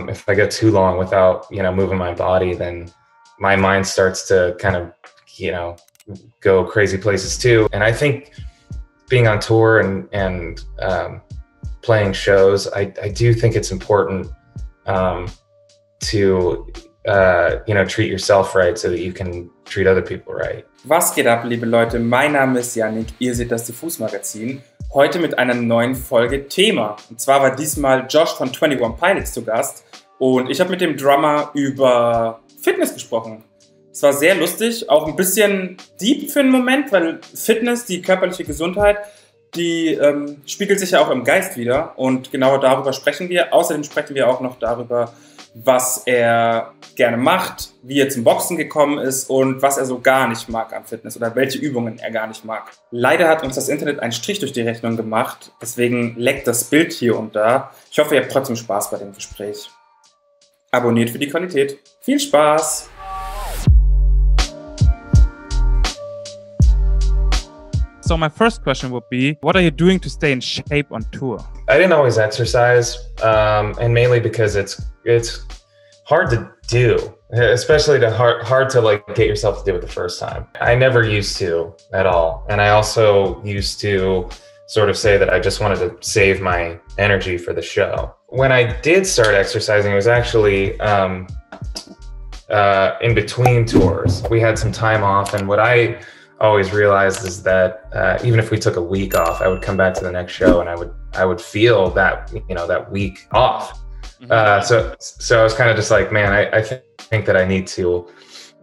If I go too long without, moving my body, then my mind starts to kind of, go crazy places too. And I think being on tour and playing shows, I do think it's important to, treat yourself right so that you can treat other people right. Was geht ab, liebe Leute? Mein Name ist Yannick, ihr seht das DIFFUS-Magazin. Heute mit einer neuen Folge THEMA. Und zwar war diesmal Josh von 21 Pilots zu Gast. Und ich habe mit dem Drummer über Fitness gesprochen. Es war sehr lustig, auch ein bisschen deep für einen Moment, weil Fitness, die körperliche Gesundheit, die spiegelt sich ja auch im Geist wieder. Und genau darüber sprechen wir. Außerdem sprechen wir auch noch darüber, was er gerne macht, wie er zum Boxen gekommen ist und was er so gar nicht mag am Fitness oder welche Übungen er gar nicht mag. Leider hat uns das Internet einen Strich durch die Rechnung gemacht, deswegen leckt das Bild hier und da. Ich hoffe, ihr habt trotzdem Spaß bei dem Gespräch. Abonniert für die Qualität. Viel Spaß! So my first question would be, what are you doing to stay in shape on tour? I didn't always exercise, and mainly because it's hard to do, especially hard to like get yourself to do it the first time. I never used to at all, and I also used to sort of say that I just wanted to save my energy for the show. When I did start exercising, it was actually in between tours. We had some time off, and what I always realized is that even if we took a week off, I would come back to the next show and I would feel that, that week off. So I was kind of just like, man, I think that I need to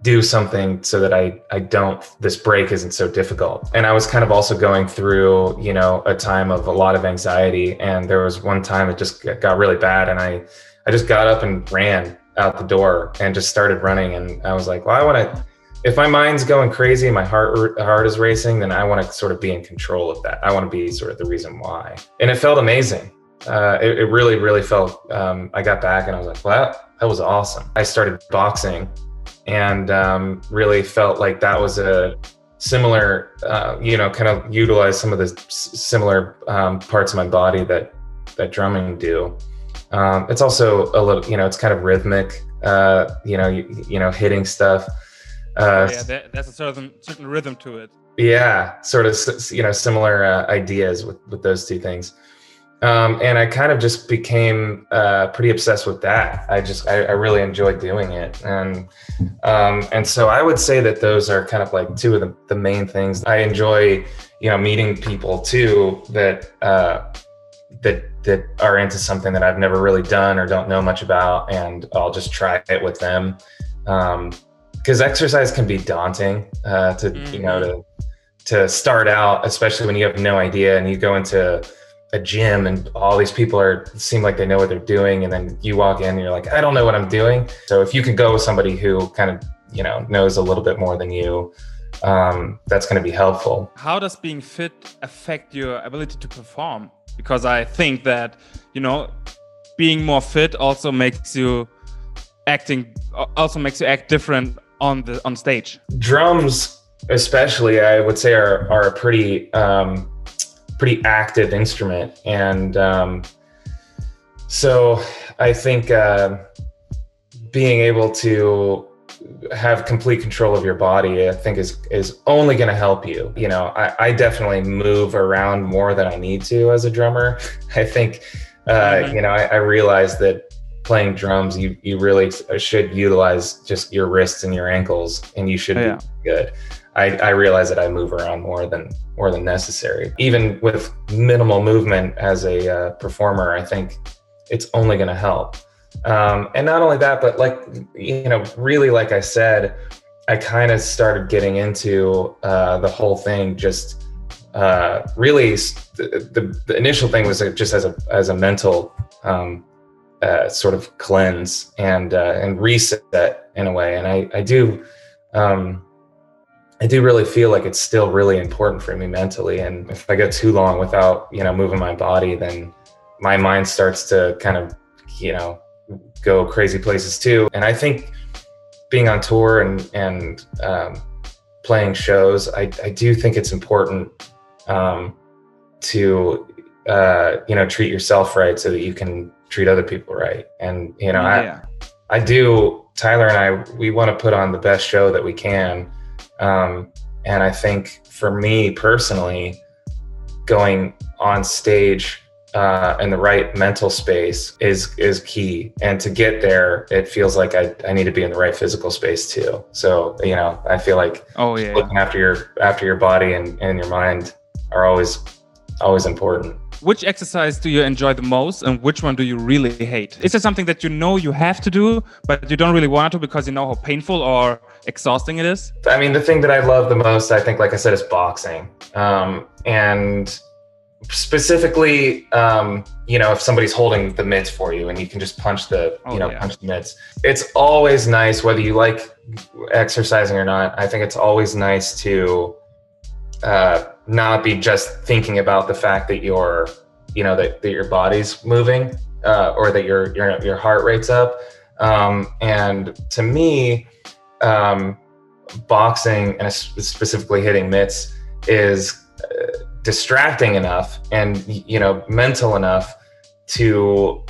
do something so that this break isn't so difficult. And I was kind of also going through, a time of a lot of anxiety. And there was one time it just got really bad. And I just got up and ran out the door and just started running. And I was like, well, if my mind's going crazy, my heart is racing, then I want to sort of be in control of that. I want to be sort of the reason why. And it felt amazing. It really, really felt, I got back and I was like, well, that was awesome. I started boxing and really felt like that was a similar, kind of utilize some of the similar parts of my body that drumming do. It's also a little, it's kind of rhythmic, hitting stuff. There's a certain rhythm to it. Yeah, sort of, similar ideas with those two things. And I kind of just became pretty obsessed with that. I really enjoyed doing it. And so I would say that those are kind of like two of the main things. I enjoy, meeting people too that are into something that I've never really done or don't know much about, and I'll just try it with them. Because exercise can be daunting to start out, especially when you have no idea and you go into a gym and all these people seem like they know what they're doing, and then you walk in and you're like, I don't know what I'm doing. So if you can go with somebody who kind of knows a little bit more than you, that's going to be helpful. How does being fit affect your ability to perform? Because I think that being more fit also makes you act different on stage. Drums, especially, I would say are a pretty active instrument, and so I think being able to have complete control of your body, I think is only going to help you. I definitely move around more than I need to as a drummer. I think I realize that playing drums, you really should utilize just your wrists and your ankles, and you should be good. I realize that I move around more than necessary. Even with minimal movement as a performer, I think it's only going to help. And not only that, but really, like I said, I kind of started getting into the whole thing. Just really, the initial thing was just as a mental sort of cleanse and reset in a way. And I do really feel like it's still really important for me mentally. And if I go too long without, moving my body, then my mind starts to kind of, go crazy places too. And I think being on tour and playing shows, I do think it's important to treat yourself right so that you can treat other people right. And, you know, Yeah. I do, Tyler and I, we want to put on the best show that we can. And I think for me personally, going on stage in the right mental space is key. And to get there, it feels like I need to be in the right physical space too. So, you know, I feel like looking after your body and your mind are always important. Which exercise do you enjoy the most, and which one do you really hate? Is it something that you know you have to do, but you don't really want to because you know how painful or exhausting it is? I mean, the thing that I love the most, I think, like I said, is boxing. And specifically, you know, if somebody's holding the mitts for you and you can just punch the mitts. It's always nice, whether you like exercising or not. I think it's always nice to not be just thinking about the fact that you're, you know, that your body's moving, or that your heart rate's up. And to me, boxing, and specifically hitting mitts, is distracting enough and, you know, mental enough to,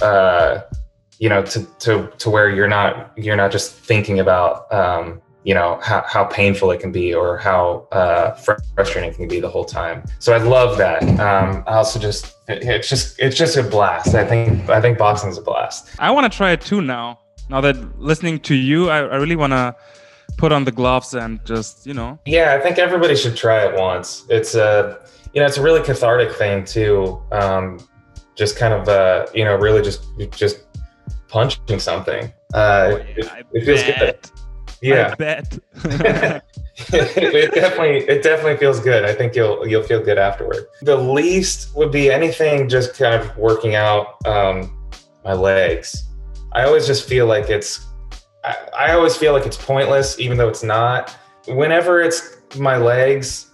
you know, to where you're not just thinking about, you know, how painful it can be or how frustrating it can be the whole time. So I love that. I also it's just a blast. I think boxing is a blast. I want to try it too now. Now that listening to you, I really want to put on the gloves and just, you know. Yeah, I think everybody should try it once. It's you know, it's a really cathartic thing too. Just kind of, you know, really just punching something. It feels good. Yeah, I bet. it definitely feels good. I think you'll feel good afterward. The least would be anything just kind of working out my legs. I always just feel like I always feel like it's pointless, even though it's not. Whenever it's my legs,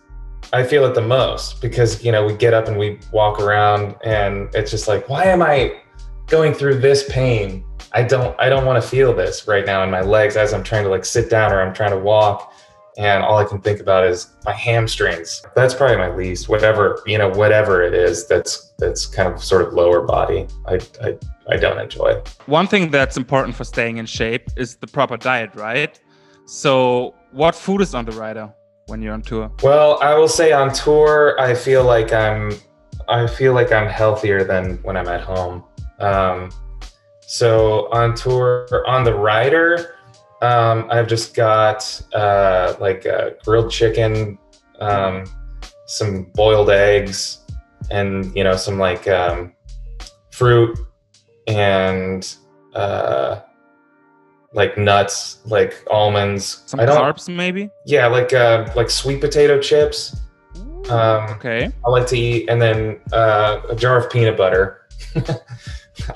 I feel it the most, because, you know, we get up and we walk around and it's just like, why am I going through this pain? I don't want to feel this right now in my legs as I'm trying to like sit down or I'm trying to walk, and all I can think about is my hamstrings. That's probably my least. Whatever it is, that's kind of sort of lower body, I don't enjoy. One thing that's important for staying in shape is the proper diet, right? So what food is on the rider when you're on tour? Well, I will say on tour, I feel like I'm healthier than when I'm at home. So on tour, on the rider, I've just got like grilled chicken, some boiled eggs, and, you know, some like fruit and like nuts, like almonds. Some carbs maybe? Yeah, like sweet potato chips. Okay. I like to eat, and then a jar of peanut butter.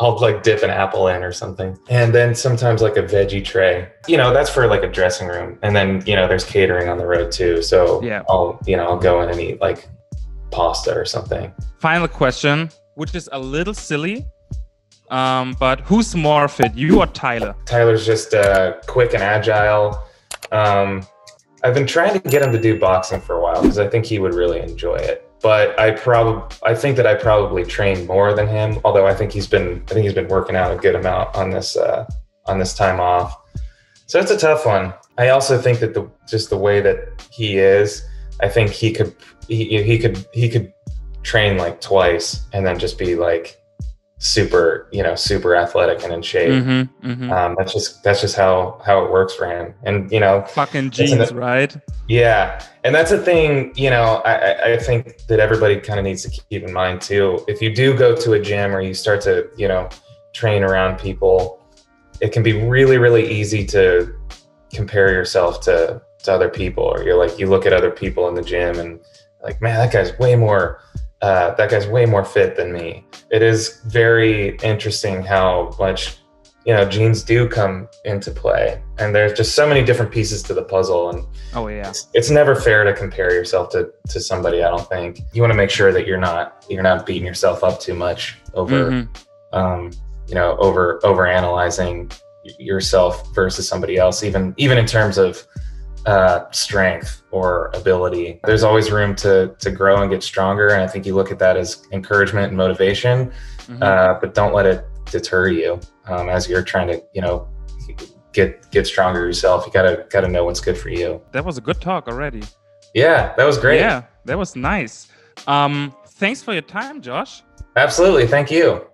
I'll like dip an apple in or something. And then sometimes like a veggie tray, you know, that's for like a dressing room. And then, you know, there's catering on the road too. So yeah, I'll go in and eat like pasta or something. Final question, which is a little silly, but who's more fit, you or Tyler? Tyler's just quick and agile. I've been trying to get him to do boxing for a while because I think he would really enjoy it. But I think that I probably train more than him. Although I think he's been working out a good amount on this time off. So it's a tough one. I also think that the way that he is, I think he could train like twice and then just be like super athletic and in shape. Mm-hmm, mm-hmm. That's just how it works for him. And, you know, fucking genes, right? Yeah. And that's a thing, you know, I think that everybody kind of needs to keep in mind too. If you do go to a gym or you start to, you know, train around people, it can be really, really easy to compare yourself to other people. Or you look at other people in the gym and like, man, that guy's way more fit than me. It is very interesting how much, you know, genes do come into play, and there's just so many different pieces to the puzzle. And it's never fair to compare yourself to somebody. I don't think you want to make sure that you're not beating yourself up too much over, you know, over analyzing yourself versus somebody else, even in terms of strength or ability. There's always room to grow and get stronger. And I think you look at that as encouragement and motivation, but don't let deter you as you're trying to, you know, get stronger yourself. You gotta know what's good for you. That was a good talk already. Yeah, that was great. Yeah, that was nice. Thanks for your time, Josh. Absolutely. Thank you.